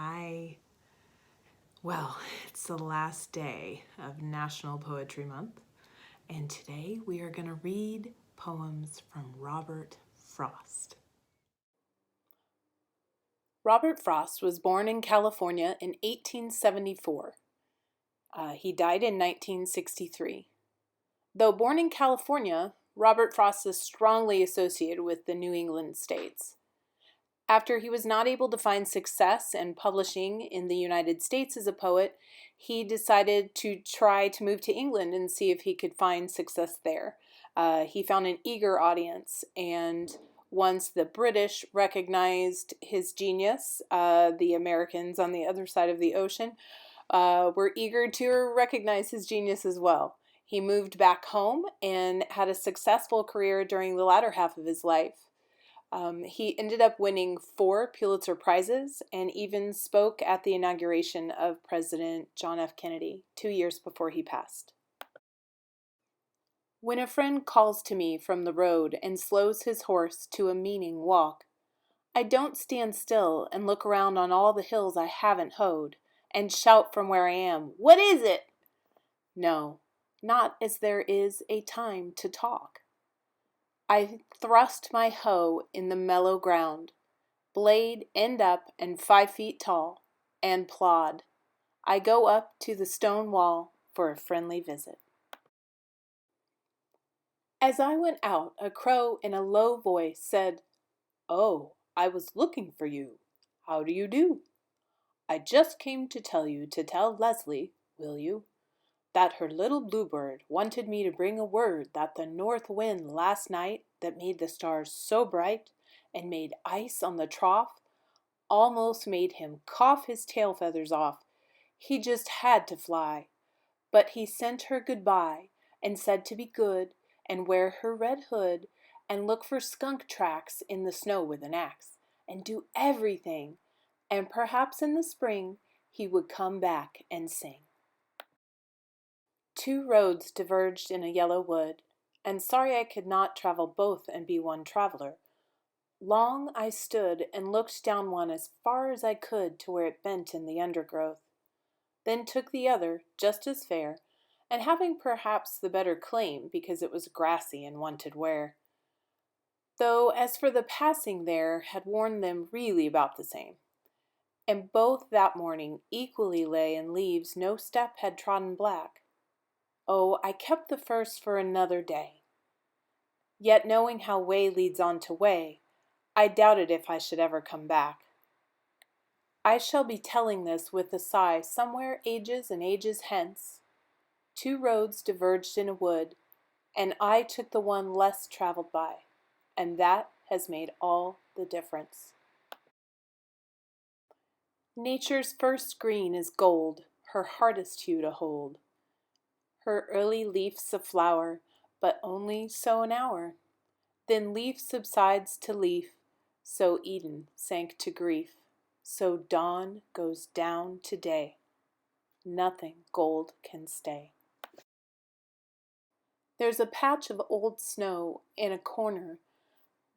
Hi. Well, it's the last day of National Poetry Month, and today we are going to read poems from Robert Frost. Robert Frost was born in California in 1874. He died in 1963. Though born in California, Robert Frost is strongly associated with the New England states. After he was not able to find success in publishing in the United States as a poet, he decided to try to move to England and see if he could find success there. He found an eager audience, and once the British recognized his genius, the Americans on the other side of the ocean were eager to recognize his genius as well. He moved back home and had a successful career during the latter half of his life. He ended up winning 4 Pulitzer Prizes and even spoke at the inauguration of President John F. Kennedy 2 years before he passed. When a friend calls to me from the road and slows his horse to a meaning walk, I don't stand still and look around on all the hills I haven't hoed and shout from where I am, "What is it?" No, not as there is a time to talk. I thrust my hoe in the mellow ground, blade end up and 5 feet tall, and plod. I go up to the stone wall for a friendly visit. As I went out, a crow in a low voice said, "Oh, I was looking for you. How do you do? I just came to tell you to tell Leslie, will you, that her little bluebird wanted me to bring a word that the north wind last night that made the stars so bright and made ice on the trough almost made him cough his tail feathers off. He just had to fly. But he sent her goodbye and said to be good and wear her red hood and look for skunk tracks in the snow with an axe and do everything, and perhaps in the spring he would come back and sing." 2 roads diverged in a yellow wood, and sorry I could not travel both and be one traveler. Long I stood and looked down one as far as I could to where it bent in the undergrowth, then took the other, just as fair, and having perhaps the better claim because it was grassy and wanted wear. Though as for the passing there had worn them really about the same, and both that morning equally lay in leaves no step had trodden black. Oh, I kept the first for another day. Yet knowing how way leads on to way, I doubted if I should ever come back. I shall be telling this with a sigh somewhere ages and ages hence. 2 roads diverged in a wood, and I took the one less traveled by, and that has made all the difference. Nature's first green is gold, her hardest hue to hold. Her early leaf's a flower, but only so an hour. Then leaf subsides to leaf, so Eden sank to grief, so dawn goes down to day. Nothing gold can stay. There's a patch of old snow in a corner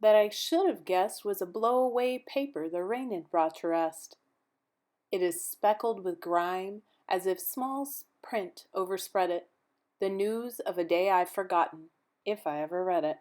that I should have guessed was a blow-away paper the rain had brought to rest. It is speckled with grime, as if small print overspread it, the news of a day I've forgotten, if I ever read it.